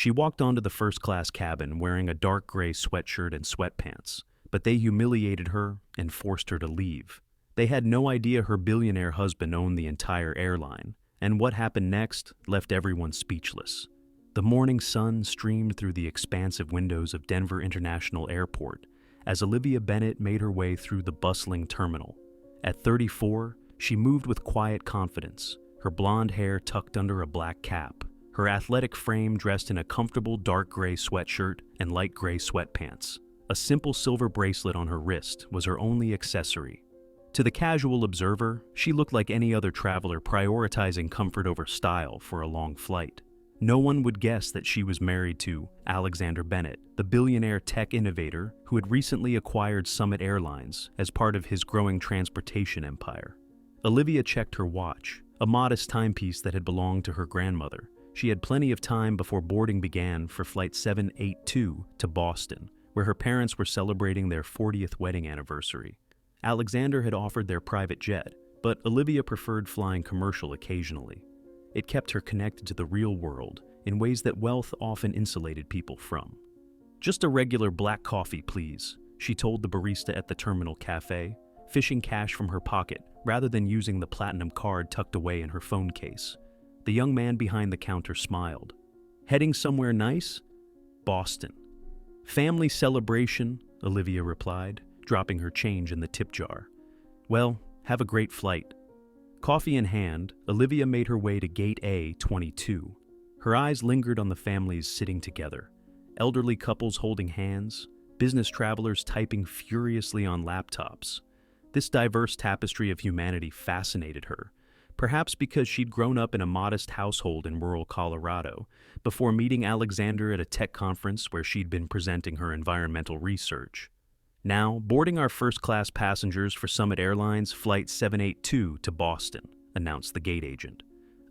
She walked onto the first-class cabin wearing a dark gray sweatshirt and sweatpants, but they humiliated her and forced her to leave. They had no idea her billionaire husband owned the entire airline, and what happened next left everyone speechless. The morning sun streamed through the expansive windows of Denver International Airport as Olivia Bennett made her way through the bustling terminal. At 34, she moved with quiet confidence, her blonde hair tucked under a black cap, her athletic frame dressed in a comfortable dark gray sweatshirt and light gray sweatpants. A simple silver bracelet on her wrist was her only accessory. To the casual observer, she looked like any other traveler prioritizing comfort over style for a long flight. No one would guess that she was married to Alexander Bennett, the billionaire tech innovator who had recently acquired Summit Airlines as part of his growing transportation empire. Olivia checked her watch, a modest timepiece that had belonged to her grandmother. She had plenty of time before boarding began for Flight 782 to Boston, where her parents were celebrating their 40th wedding anniversary. Alexander had offered their private jet, but Olivia preferred flying commercial occasionally. It kept her connected to the real world in ways that wealth often insulated people from. "Just a regular black coffee, please," she told the barista at the terminal cafe, fishing cash from her pocket rather than using the platinum card tucked away in her phone case. The young man behind the counter smiled. "Heading somewhere nice?" "Boston." "Family celebration," Olivia replied, dropping her change in the tip jar. "Well, have a great flight." Coffee in hand, Olivia made her way to Gate A22. Her eyes lingered on the families sitting together. Elderly couples holding hands, business travelers typing furiously on laptops. This diverse tapestry of humanity fascinated her, perhaps because she'd grown up in a modest household in rural Colorado, before meeting Alexander at a tech conference where she'd been presenting her environmental research. "Now, boarding our first-class passengers for Summit Airlines Flight 782 to Boston," announced the gate agent.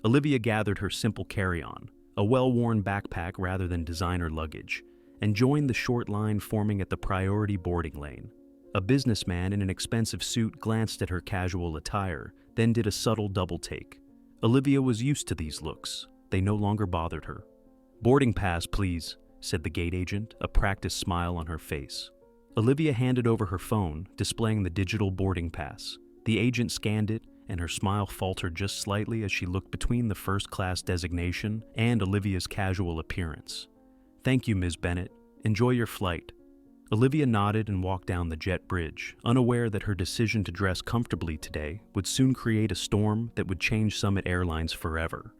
Olivia gathered her simple carry-on, a well-worn backpack rather than designer luggage, and joined the short line forming at the priority boarding lane. A businessman in an expensive suit glanced at her casual attire, then did a subtle double-take. Olivia was used to these looks. They no longer bothered her. "Boarding pass, please," said the gate agent, a practiced smile on her face. Olivia handed over her phone, displaying the digital boarding pass. The agent scanned it, and her smile faltered just slightly as she looked between the first-class designation and Olivia's casual appearance. "Thank you, Ms. Bennett. Enjoy your flight." Olivia nodded and walked down the jet bridge, unaware that her decision to dress comfortably today would soon create a storm that would change Summit Airlines forever.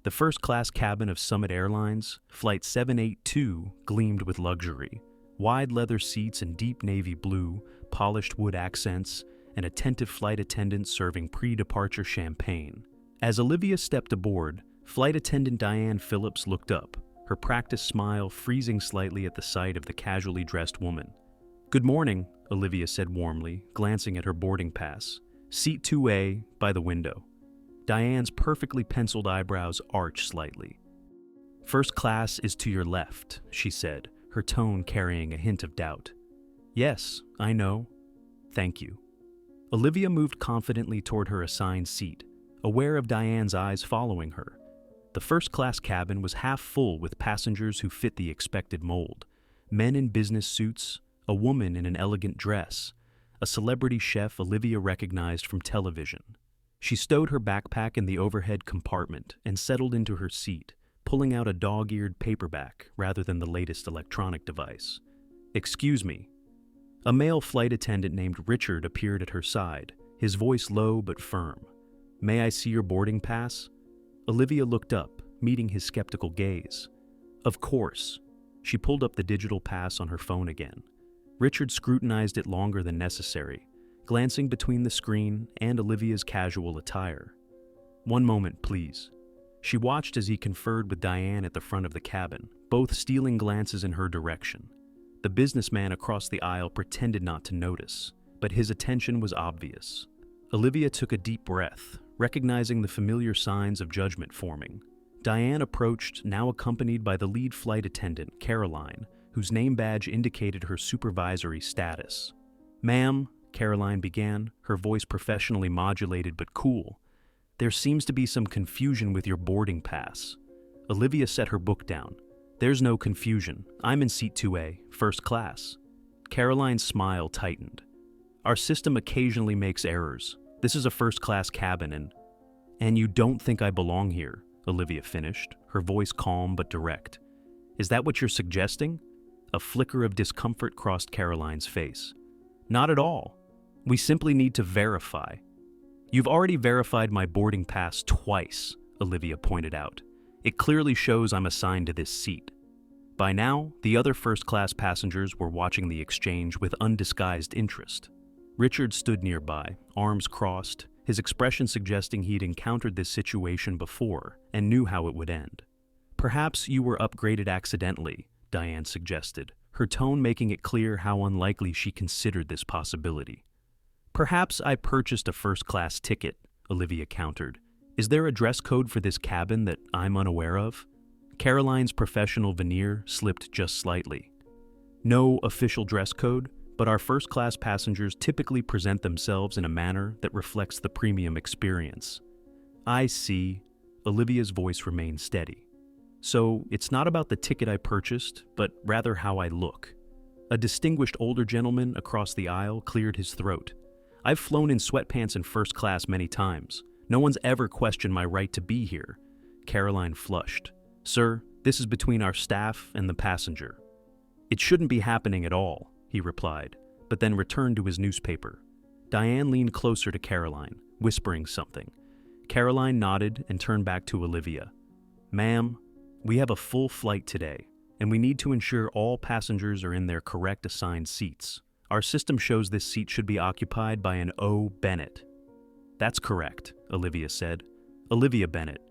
The first-class cabin of Summit Airlines, Flight 782, gleamed with luxury. Wide leather seats in deep navy blue, polished wood accents, and attentive flight attendants serving pre-departure champagne. As Olivia stepped aboard, flight attendant Diane Phillips looked up, her practiced smile freezing slightly at the sight of the casually dressed woman. "Good morning," Olivia said warmly, glancing at her boarding pass. "Seat 2A, by the window." Diane's perfectly penciled eyebrows arched slightly. "First class is to your left," she said, her tone carrying a hint of doubt. "Yes, I know. Thank you." Olivia moved confidently toward her assigned seat, aware of Diane's eyes following her. The first-class cabin was half full with passengers who fit the expected mold. Men in business suits, a woman in an elegant dress, a celebrity chef Olivia recognized from television. She stowed her backpack in the overhead compartment and settled into her seat, pulling out a dog-eared paperback rather than the latest electronic device. "Excuse me." A male flight attendant named Richard appeared at her side, his voice low but firm. "May I see your boarding pass?" Olivia looked up, meeting his skeptical gaze. "Of course." She pulled up the digital pass on her phone again. Richard scrutinized it longer than necessary, glancing between the screen and Olivia's casual attire. "One moment, please." She watched as he conferred with Diane at the front of the cabin, both stealing glances in her direction. The businessman across the aisle pretended not to notice, but his attention was obvious. Olivia took a deep breath, recognizing the familiar signs of judgment forming. Diane approached, now accompanied by the lead flight attendant, Caroline, whose name badge indicated her supervisory status. "Ma'am," Caroline began, her voice professionally modulated but cool, "there seems to be some confusion with your boarding pass." Olivia set her book down. There's no confusion. I'm in seat 2A, first class. Caroline's smile tightened. Our system occasionally makes errors. This is a first-class cabin and you don't think I belong here, Olivia finished, her voice calm but direct. Is that what you're suggesting? A flicker of discomfort crossed Caroline's face. Not at all. We simply need to verify. You've already verified my boarding pass twice, Olivia pointed out. It clearly shows I'm assigned to this seat. By now, the other first-class passengers were watching the exchange with undisguised interest. Richard stood nearby, arms crossed, his expression suggesting he'd encountered this situation before and knew how it would end. Perhaps you were upgraded accidentally, Diane suggested, her tone making it clear how unlikely she considered this possibility. Perhaps I purchased a first-class ticket, Olivia countered. Is there a dress code for this cabin that I'm unaware of? Caroline's professional veneer slipped just slightly. No official dress code, but our first-class passengers typically present themselves in a manner that reflects the premium experience. I see. Olivia's voice remained steady. So, it's not about the ticket I purchased, but rather how I look. A distinguished older gentleman across the aisle cleared his throat. I've flown in sweatpants in first class many times. No one's ever questioned my right to be here. Caroline flushed. Sir, this is between our staff and the passenger. It shouldn't be happening at all, he replied, but then returned to his newspaper. Diane leaned closer to Caroline, whispering something. Caroline nodded and turned back to Olivia. Ma'am, we have a full flight today, and we need to ensure all passengers are in their correct assigned seats. Our system shows this seat should be occupied by an O. Bennett. That's correct, Olivia said. Olivia Bennett.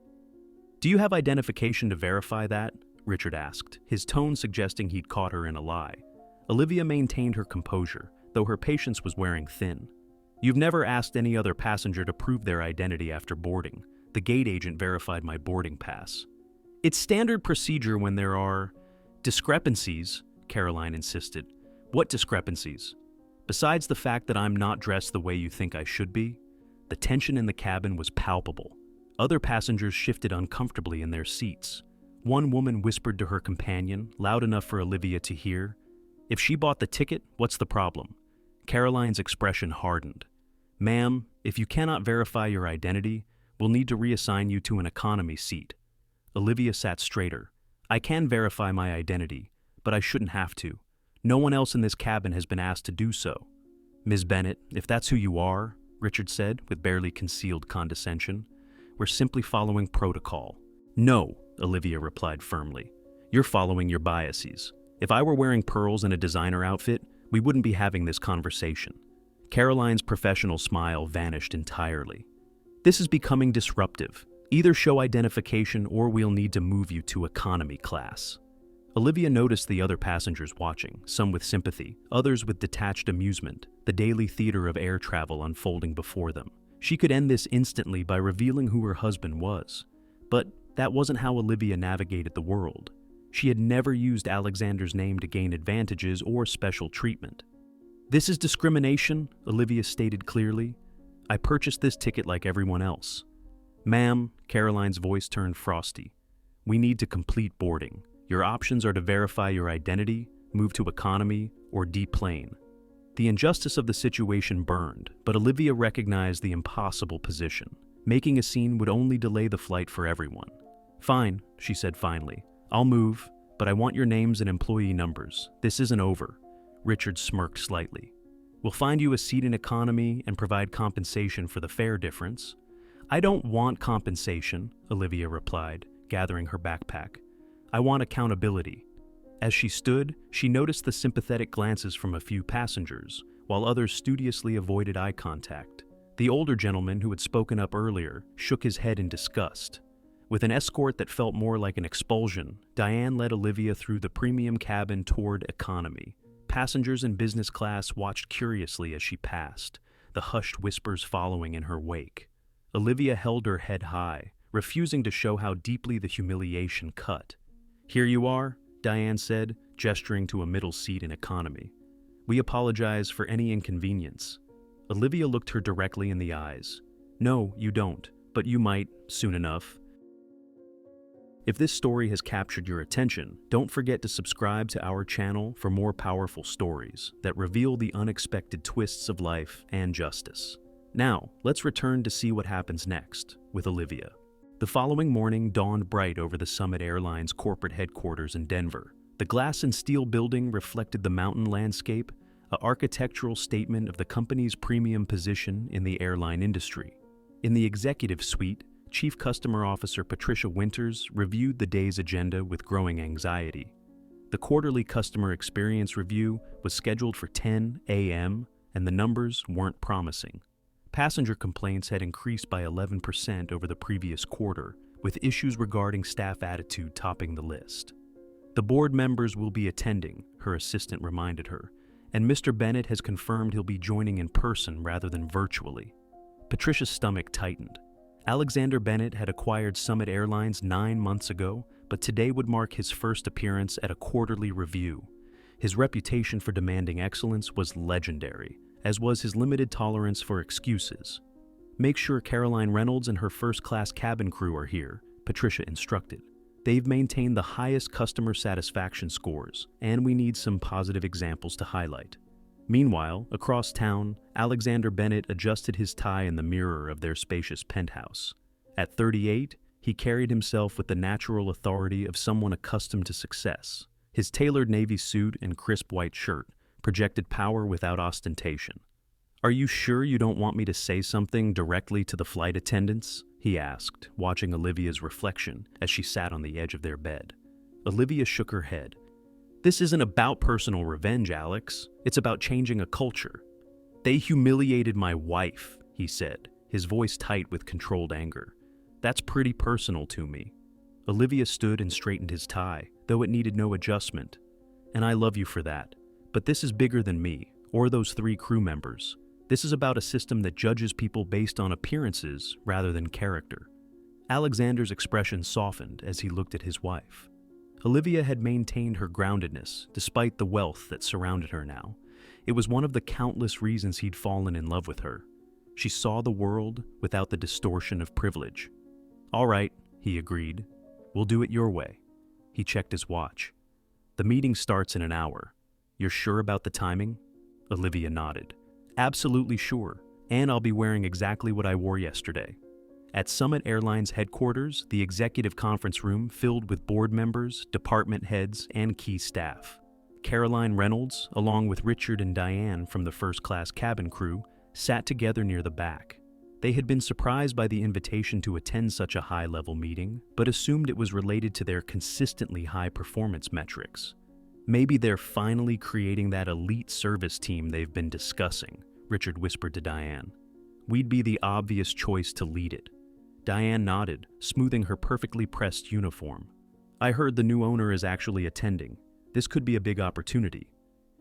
Do you have identification to verify that? Richard asked, his tone suggesting he'd caught her in a lie. Olivia maintained her composure, though her patience was wearing thin. You've never asked any other passenger to prove their identity after boarding. The gate agent verified my boarding pass. It's standard procedure when there are discrepancies, Caroline insisted. What discrepancies? Besides the fact that I'm not dressed the way you think I should be, the tension in the cabin was palpable. Other passengers shifted uncomfortably in their seats. One woman whispered to her companion, loud enough for Olivia to hear, If she bought the ticket, what's the problem? Caroline's expression hardened. Ma'am, if you cannot verify your identity, we'll need to reassign you to an economy seat. Olivia sat straighter. I can verify my identity, but I shouldn't have to. No one else in this cabin has been asked to do so. Ms. Bennett, if that's who you are, Richard said with barely concealed condescension, we're simply following protocol. No, Olivia replied firmly. You're following your biases. If I were wearing pearls and a designer outfit, we wouldn't be having this conversation. Caroline's professional smile vanished entirely. This is becoming disruptive. Either show identification or we'll need to move you to economy class. Olivia noticed the other passengers watching, some with sympathy, others with detached amusement, the daily theater of air travel unfolding before them. She could end this instantly by revealing who her husband was. But that wasn't how Olivia navigated the world. She had never used Alexander's name to gain advantages or special treatment. This is discrimination, Olivia stated clearly. I purchased this ticket like everyone else. Ma'am, Caroline's voice turned frosty. We need to complete boarding. Your options are to verify your identity, move to economy, or deplane. The injustice of the situation burned, but Olivia recognized the impossible position. Making a scene would only delay the flight for everyone. Fine, she said finally. I'll move, but I want your names and employee numbers. This isn't over. Richard smirked slightly. We'll find you a seat in economy and provide compensation for the fare difference. I don't want compensation, Olivia replied, gathering her backpack. I want accountability. As she stood, she noticed the sympathetic glances from a few passengers, while others studiously avoided eye contact. The older gentleman who had spoken up earlier shook his head in disgust. With an escort that felt more like an expulsion, Diane led Olivia through the premium cabin toward economy. Passengers in business class watched curiously as she passed, the hushed whispers following in her wake. Olivia held her head high, refusing to show how deeply the humiliation cut. Here you are, Diane said, gesturing to a middle seat in economy. We apologize for any inconvenience. Olivia looked her directly in the eyes. No, you don't, but you might, soon enough. If this story has captured your attention, don't forget to subscribe to our channel for more powerful stories that reveal the unexpected twists of life and justice. Now, let's return to see what happens next with Olivia. The following morning dawned bright over the Summit Airlines corporate headquarters in Denver. The glass and steel building reflected the mountain landscape, an architectural statement of the company's premium position in the airline industry. In the executive suite, Chief Customer Officer Patricia Winters reviewed the day's agenda with growing anxiety. The quarterly customer experience review was scheduled for 10 a.m., and the numbers weren't promising. Passenger complaints had increased by 11% over the previous quarter, with issues regarding staff attitude topping the list. The board members will be attending, her assistant reminded her, and Mr. Bennett has confirmed he'll be joining in person rather than virtually. Patricia's stomach tightened. Alexander Bennett had acquired Summit Airlines 9 months ago, but today would mark his first appearance at a quarterly review. His reputation for demanding excellence was legendary, as was his limited tolerance for excuses. Make sure Caroline Reynolds and her first-class cabin crew are here, Patricia instructed. They've maintained the highest customer satisfaction scores, and we need some positive examples to highlight. Meanwhile, across town, Alexander Bennett adjusted his tie in the mirror of their spacious penthouse. At 38, he carried himself with the natural authority of someone accustomed to success. His tailored navy suit and crisp white shirt projected power without ostentation. "Are you sure you don't want me to say something directly to the flight attendants?" he asked, watching Olivia's reflection as she sat on the edge of their bed. Olivia shook her head. "This isn't about personal revenge, Alex. It's about changing a culture." "They humiliated my wife," he said, his voice tight with controlled anger. "That's pretty personal to me." Olivia stood and straightened his tie, though it needed no adjustment. "And I love you for that. But this is bigger than me, or those 3 crew members. This is about a system that judges people based on appearances rather than character." Alexander's expression softened as he looked at his wife. Olivia had maintained her groundedness despite the wealth that surrounded her now. It was one of the countless reasons he'd fallen in love with her. She saw the world without the distortion of privilege. "All right," he agreed. "We'll do it your way." He checked his watch. "The meeting starts in an hour. You're sure about the timing?" Olivia nodded. "Absolutely sure, and I'll be wearing exactly what I wore yesterday." At Summit Airlines headquarters, the executive conference room filled with board members, department heads, and key staff. Caroline Reynolds, along with Richard and Diane from the first-class cabin crew, sat together near the back. They had been surprised by the invitation to attend such a high-level meeting, but assumed it was related to their consistently high performance metrics. "Maybe they're finally creating that elite service team they've been discussing," Richard whispered to Diane. "We'd be the obvious choice to lead it." Diane nodded, smoothing her perfectly pressed uniform. "I heard the new owner is actually attending. This could be a big opportunity."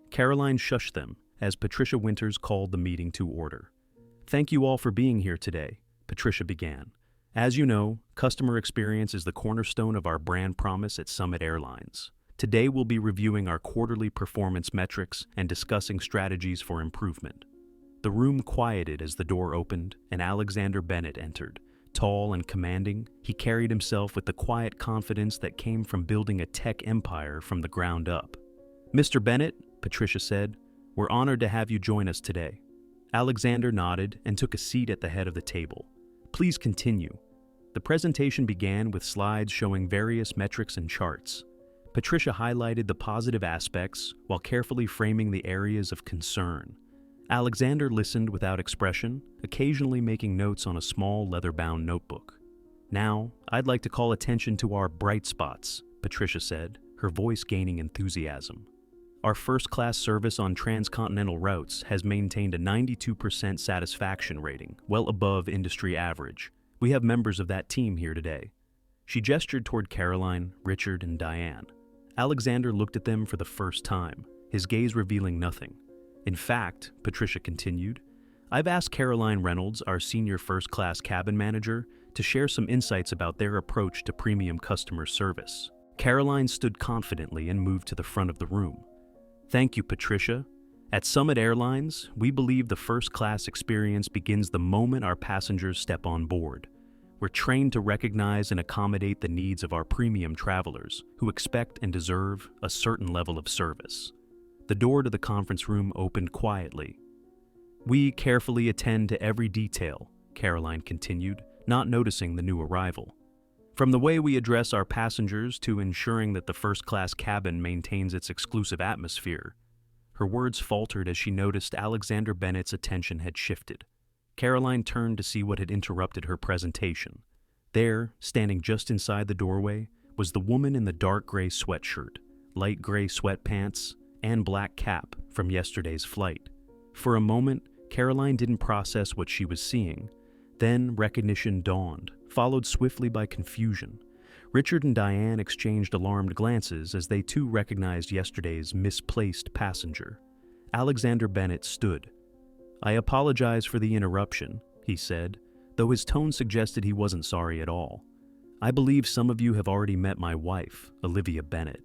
Caroline shushed them as Patricia Winters called the meeting to order. "Thank you all for being here today," Patricia began. "As you know, customer experience is the cornerstone of our brand promise at Summit Airlines. Today we'll be reviewing our quarterly performance metrics and discussing strategies for improvement." The room quieted as the door opened and Alexander Bennett entered. Tall and commanding, he carried himself with the quiet confidence that came from building a tech empire from the ground up. "Mr. Bennett," Patricia said, "we're honored to have you join us today." Alexander nodded and took a seat at the head of the table. "Please continue." The presentation began with slides showing various metrics and charts. Patricia highlighted the positive aspects while carefully framing the areas of concern. Alexander listened without expression, occasionally making notes on a small leather-bound notebook. "Now, I'd like to call attention to our bright spots," Patricia said, her voice gaining enthusiasm. "Our first-class service on transcontinental routes has maintained a 92% satisfaction rating, well above industry average. We have members of that team here today." She gestured toward Caroline, Richard, and Diane. Alexander looked at them for the first time, his gaze revealing nothing. "In fact," Patricia continued, "I've asked Caroline Reynolds, our senior first-class cabin manager, to share some insights about their approach to premium customer service." Caroline stood confidently and moved to the front of the room. "Thank you, Patricia. At Summit Airlines, we believe the first-class experience begins the moment our passengers step on board. We're trained to recognize and accommodate the needs of our premium travelers who expect and deserve a certain level of service. The door to the conference room opened quietly. We carefully attend to every detail, Caroline continued, not noticing the new arrival. From the way we address our passengers to ensuring that the first-class cabin maintains its exclusive atmosphere. Her words faltered as she noticed Alexander Bennett's attention had shifted. Caroline turned to see what had interrupted her presentation. There, standing just inside the doorway, was the woman in the dark gray sweatshirt, light gray sweatpants, and black cap from yesterday's flight. For a moment, Caroline didn't process what she was seeing. Then recognition dawned, followed swiftly by confusion. Richard and Diane exchanged alarmed glances as they too recognized yesterday's misplaced passenger. Alexander Bennett stood. "I apologize for the interruption," he said, though his tone suggested he wasn't sorry at all. "I believe some of you have already met my wife, Olivia Bennett."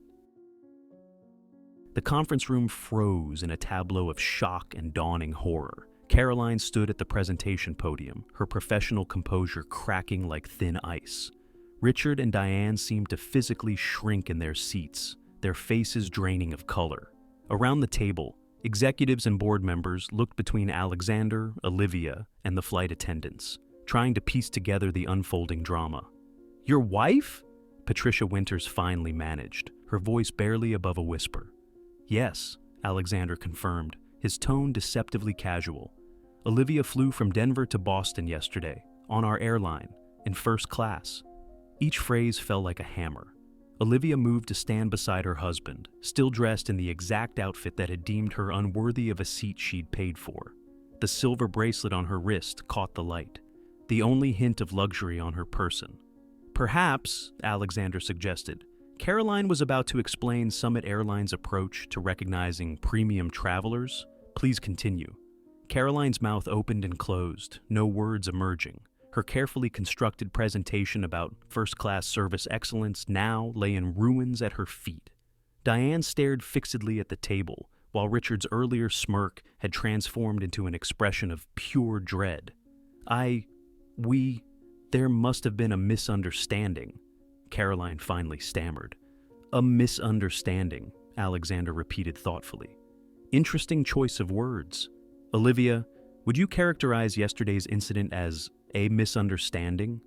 The conference room froze in a tableau of shock and dawning horror. Caroline stood at the presentation podium, her professional composure cracking like thin ice. Richard and Diane seemed to physically shrink in their seats, their faces draining of color. Around the table, executives and board members looked between Alexander, Olivia, and the flight attendants, trying to piece together the unfolding drama. "Your wife?" Patricia Winters finally managed, her voice barely above a whisper. "Yes," Alexander confirmed, his tone deceptively casual. "Olivia flew from Denver to Boston yesterday, on our airline, in first class." Each phrase fell like a hammer. Olivia moved to stand beside her husband, still dressed in the exact outfit that had deemed her unworthy of a seat she'd paid for. The silver bracelet on her wrist caught the light, the only hint of luxury on her person. "Perhaps," Alexander suggested, Caroline was about to explain Summit Airlines' approach to recognizing premium travelers. "Please continue." Caroline's mouth opened and closed, no words emerging. Her carefully constructed presentation about first-class service excellence now lay in ruins at her feet. Diane stared fixedly at the table, while Richard's earlier smirk had transformed into an expression of pure dread. There must have been a misunderstanding," Caroline finally stammered. "A misunderstanding," Alexander repeated thoughtfully. "Interesting choice of words. Olivia, would you characterize yesterday's incident as a misunderstanding?"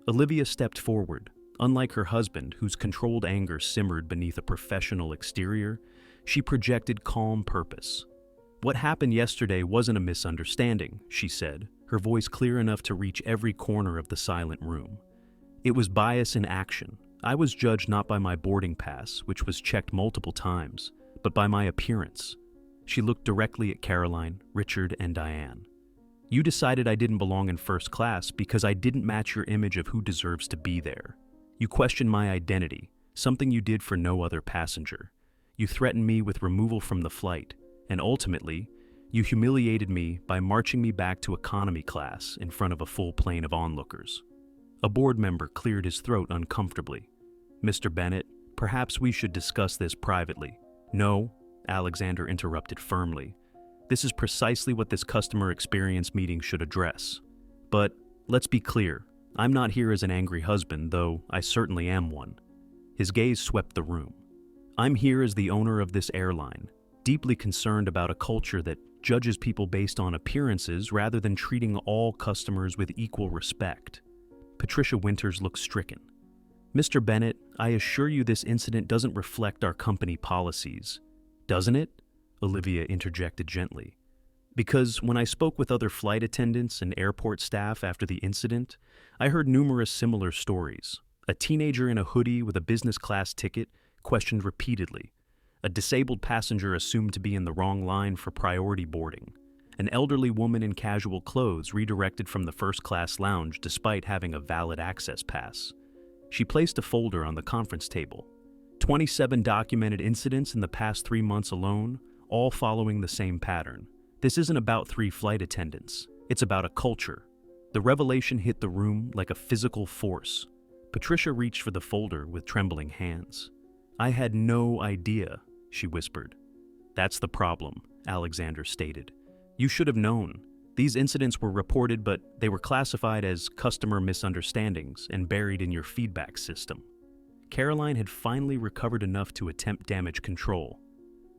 Olivia stepped forward. Unlike her husband, whose controlled anger simmered beneath a professional exterior, she projected calm purpose. "What happened yesterday wasn't a misunderstanding," she said, her voice clear enough to reach every corner of the silent room. "It was bias in action. I was judged not by my boarding pass, which was checked multiple times, but by my appearance." She looked directly at Caroline, Richard, and Diane. "You decided I didn't belong in first class because I didn't match your image of who deserves to be there. You questioned my identity, something you did for no other passenger. You threatened me with removal from the flight, and ultimately, you humiliated me by marching me back to economy class in front of a full plane of onlookers." A board member cleared his throat uncomfortably. "Mr. Bennett, perhaps we should discuss this privately." "No," Alexander interrupted firmly. "This is precisely what this customer experience meeting should address. But let's be clear, I'm not here as an angry husband, though I certainly am one." His gaze swept the room. "I'm here as the owner of this airline, deeply concerned about a culture that judges people based on appearances rather than treating all customers with equal respect." Patricia Winters looked stricken. "Mr. Bennett, I assure you this incident doesn't reflect our company policies." "Doesn't it?" Olivia interjected gently. "Because when I spoke with other flight attendants and airport staff after the incident, I heard numerous similar stories. A teenager in a hoodie with a business class ticket questioned repeatedly. A disabled passenger assumed to be in the wrong line for priority boarding. An elderly woman in casual clothes redirected from the first-class lounge despite having a valid access pass." She placed a folder on the conference table. 27 documented incidents in the past 3 months alone, all following the same pattern. This isn't about 3 flight attendants. It's about a culture. The revelation hit the room like a physical force. Patricia reached for the folder with trembling hands. "I had no idea," she whispered. "That's the problem," Alexander stated. "You should have known. These incidents were reported, but they were classified as customer misunderstandings and buried in your feedback system. Caroline had finally recovered enough to attempt damage control.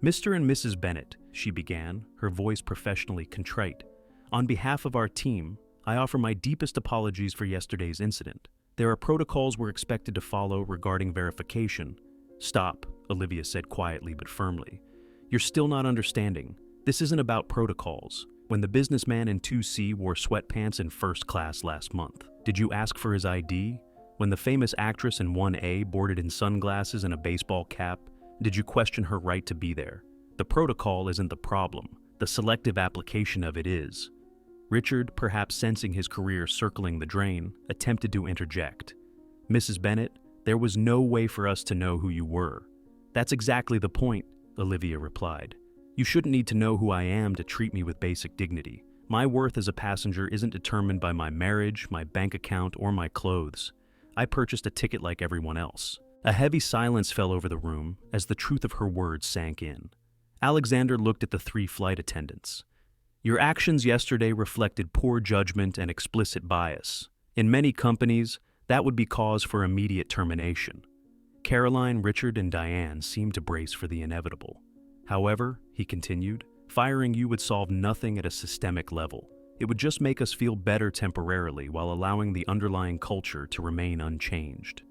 "Mr. and Mrs. Bennett," she began, her voice professionally contrite. "On behalf of our team, I offer my deepest apologies for yesterday's incident. There are protocols we're expected to follow regarding verification." "Stop," Olivia said quietly but firmly. "You're still not understanding. This isn't about protocols. When the businessman in 2C wore sweatpants in first class last month, did you ask for his ID? When the famous actress in 1A boarded in sunglasses and a baseball cap, did you question her right to be there? The protocol isn't the problem. The selective application of it is." Richard, perhaps sensing his career circling the drain, attempted to interject. "Mrs. Bennett, there was no way for us to know who you were." "That's exactly the point," Olivia replied. "You shouldn't need to know who I am to treat me with basic dignity. My worth as a passenger isn't determined by my marriage, my bank account, or my clothes. I purchased a ticket like everyone else." A heavy silence fell over the room as the truth of her words sank in. Alexander looked at the 3 flight attendants. "Your actions yesterday reflected poor judgment and explicit bias. In many companies, that would be cause for immediate termination." Caroline, Richard, and Diane seemed to brace for the inevitable. "However," he continued, "firing you would solve nothing at a systemic level. It would just make us feel better temporarily while allowing the underlying culture to remain unchanged."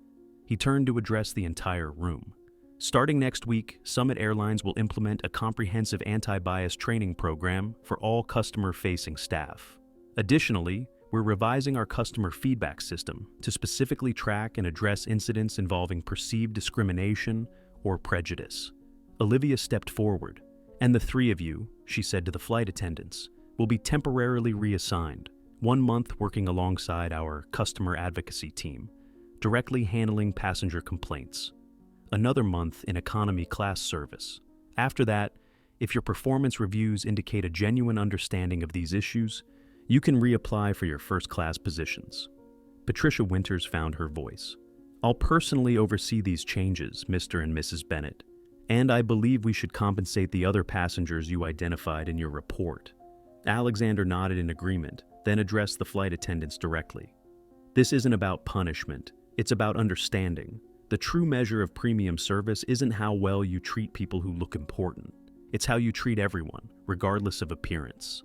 He turned to address the entire room. "Starting next week, Summit Airlines will implement a comprehensive anti-bias training program for all customer-facing staff. Additionally, we're revising our customer feedback system to specifically track and address incidents involving perceived discrimination or prejudice." Olivia stepped forward. "And the 3 of you," she said to the flight attendants, "will be temporarily reassigned. 1 month working alongside our customer advocacy team, directly handling passenger complaints. Another month in economy class service. After that, if your performance reviews indicate a genuine understanding of these issues, you can reapply for your first-class positions." Patricia Winters found her voice. "I'll personally oversee these changes, Mr. and Mrs. Bennett, and I believe we should compensate the other passengers you identified in your report." Alexander nodded in agreement, then addressed the flight attendants directly. "This isn't about punishment, it's about understanding. The true measure of premium service isn't how well you treat people who look important. It's how you treat everyone, regardless of appearance."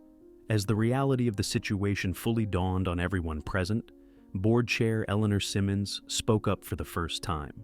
As the reality of the situation fully dawned on everyone present, Board Chair Eleanor Simmons spoke up for the first time.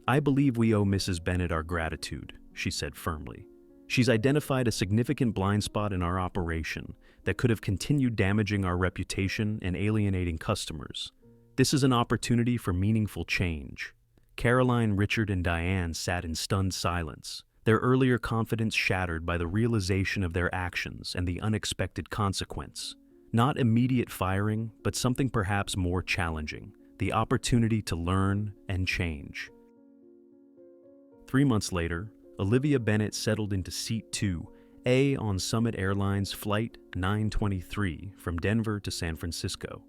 "I believe we owe Mrs. Bennett our gratitude," she said firmly. "She's identified a significant blind spot in our operation that could have continued damaging our reputation and alienating customers. This is an opportunity for meaningful change." Caroline, Richard, and Diane sat in stunned silence, their earlier confidence shattered by the realization of their actions and the unexpected consequence. Not immediate firing, but something perhaps more challenging, the opportunity to learn and change. 3 months later, Olivia Bennett settled into Seat 2A on Summit Airlines Flight 923 from Denver to San Francisco.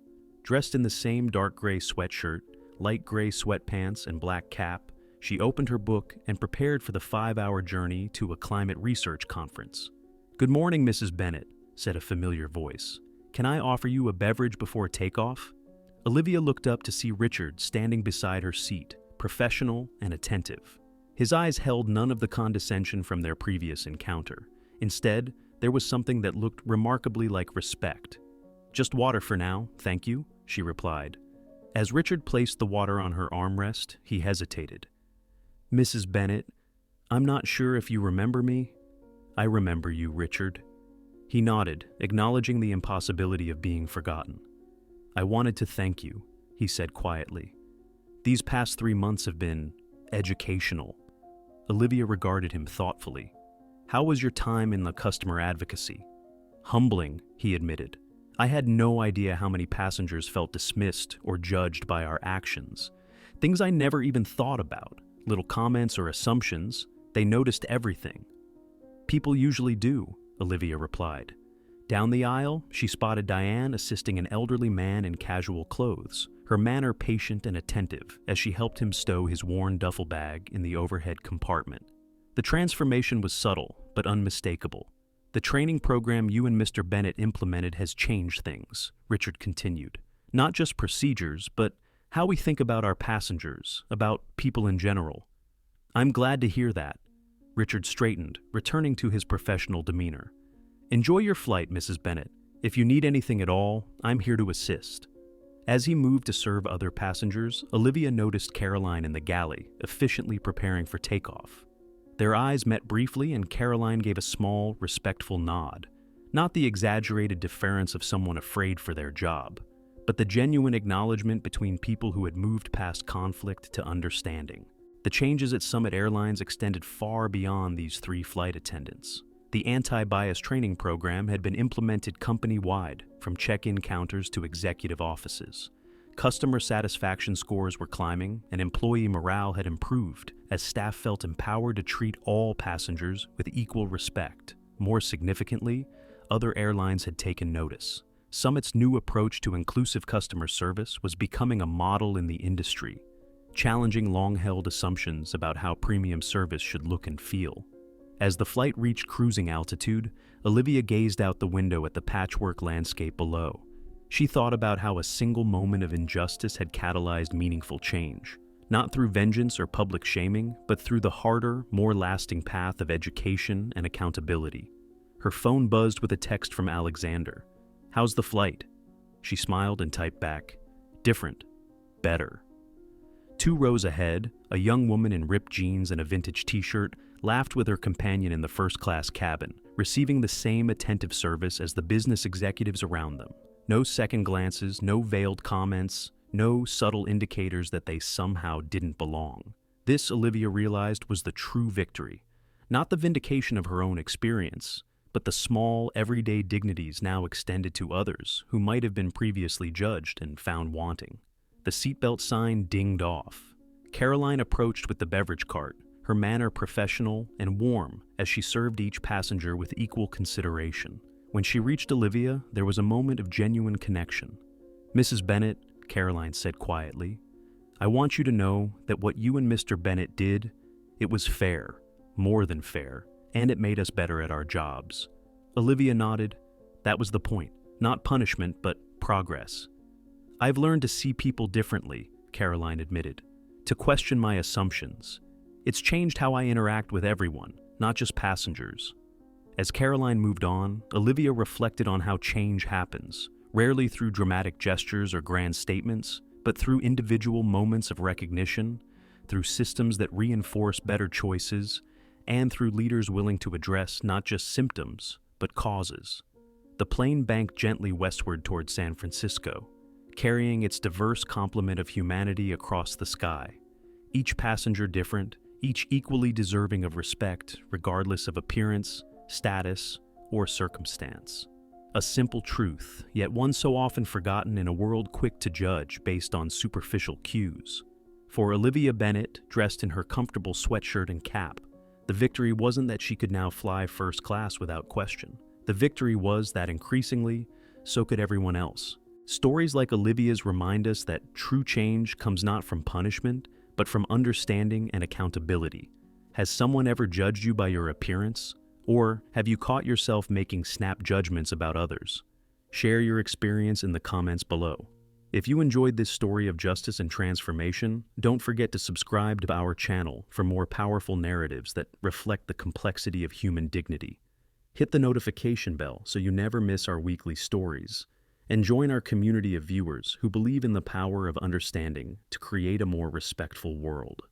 Dressed in the same dark gray sweatshirt, light gray sweatpants, and black cap, she opened her book and prepared for the 5-hour journey to a climate research conference. "Good morning, Mrs. Bennett," said a familiar voice. "Can I offer you a beverage before takeoff?" Olivia looked up to see Richard standing beside her seat, professional and attentive. His eyes held none of the condescension from their previous encounter. Instead, there was something that looked remarkably like respect. "Just water for now, thank you," she replied. As Richard placed the water on her armrest, he hesitated. "Mrs. Bennett, I'm not sure if you remember me." "I remember you, Richard." He nodded, acknowledging the impossibility of being forgotten. "I wanted to thank you," he said quietly. "These past 3 months have been educational." Olivia regarded him thoughtfully. "How was your time in the customer advocacy?" "Humbling," he admitted. "I had no idea how many passengers felt dismissed or judged by our actions. Things I never even thought about, little comments or assumptions, they noticed everything." "People usually do," Olivia replied. Down the aisle, she spotted Diane assisting an elderly man in casual clothes, her manner patient and attentive as she helped him stow his worn duffel bag in the overhead compartment. The transformation was subtle but unmistakable. The training program you and Mr. Bennett implemented has changed things, Richard continued. Not just procedures, but how we think about our passengers, about people in general. I'm glad to hear that. Richard straightened, returning to his professional demeanor. Enjoy your flight, Mrs. Bennett. If you need anything at all, I'm here to assist. As he moved to serve other passengers, Olivia noticed Caroline in the galley, efficiently preparing for takeoff. Their eyes met briefly, and Caroline gave a small, respectful nod. Not the exaggerated deference of someone afraid for their job, but the genuine acknowledgement between people who had moved past conflict to understanding. The changes at Summit Airlines extended far beyond these 3 flight attendants. The anti-bias training program had been implemented company-wide, from check-in counters to executive offices. Customer satisfaction scores were climbing, and employee morale had improved as staff felt empowered to treat all passengers with equal respect. More significantly, other airlines had taken notice. Summit's new approach to inclusive customer service was becoming a model in the industry, challenging long-held assumptions about how premium service should look and feel. As the flight reached cruising altitude, Olivia gazed out the window at the patchwork landscape below. She thought about how a single moment of injustice had catalyzed meaningful change, not through vengeance or public shaming, but through the harder, more lasting path of education and accountability. Her phone buzzed with a text from Alexander. "How's the flight?" She smiled and typed back, "Different. Better." 2 rows ahead, a young woman in ripped jeans and a vintage t-shirt laughed with her companion in the first-class cabin, receiving the same attentive service as the business executives around them. No second glances, no veiled comments, no subtle indicators that they somehow didn't belong. This, Olivia realized, was the true victory. Not the vindication of her own experience, but the small, everyday dignities now extended to others who might have been previously judged and found wanting. The seatbelt sign dinged off. Caroline approached with the beverage cart, her manner professional and warm as she served each passenger with equal consideration. When she reached Olivia, there was a moment of genuine connection. "Mrs. Bennett," Caroline said quietly, "I want you to know that what you and Mr. Bennett did, it was fair, more than fair, and it made us better at our jobs." Olivia nodded. That was the point. Not punishment, but progress. "I've learned to see people differently," Caroline admitted, "to question my assumptions. It's changed how I interact with everyone, not just passengers." As Caroline moved on, Olivia reflected on how change happens, rarely through dramatic gestures or grand statements, but through individual moments of recognition, through systems that reinforce better choices, and through leaders willing to address not just symptoms, but causes. The plane banked gently westward toward San Francisco, carrying its diverse complement of humanity across the sky. Each passenger different, each equally deserving of respect, regardless of appearance, status, or circumstance. A simple truth, yet one so often forgotten in a world quick to judge based on superficial cues. For Olivia Bennett, dressed in her comfortable sweatshirt and cap, the victory wasn't that she could now fly first class without question. The victory was that increasingly, so could everyone else. Stories like Olivia's remind us that true change comes not from punishment, but from understanding and accountability. Has someone ever judged you by your appearance? Or have you caught yourself making snap judgments about others? Share your experience in the comments below. If you enjoyed this story of justice and transformation, don't forget to subscribe to our channel for more powerful narratives that reflect the complexity of human dignity. Hit the notification bell so you never miss our weekly stories, and join our community of viewers who believe in the power of understanding to create a more respectful world.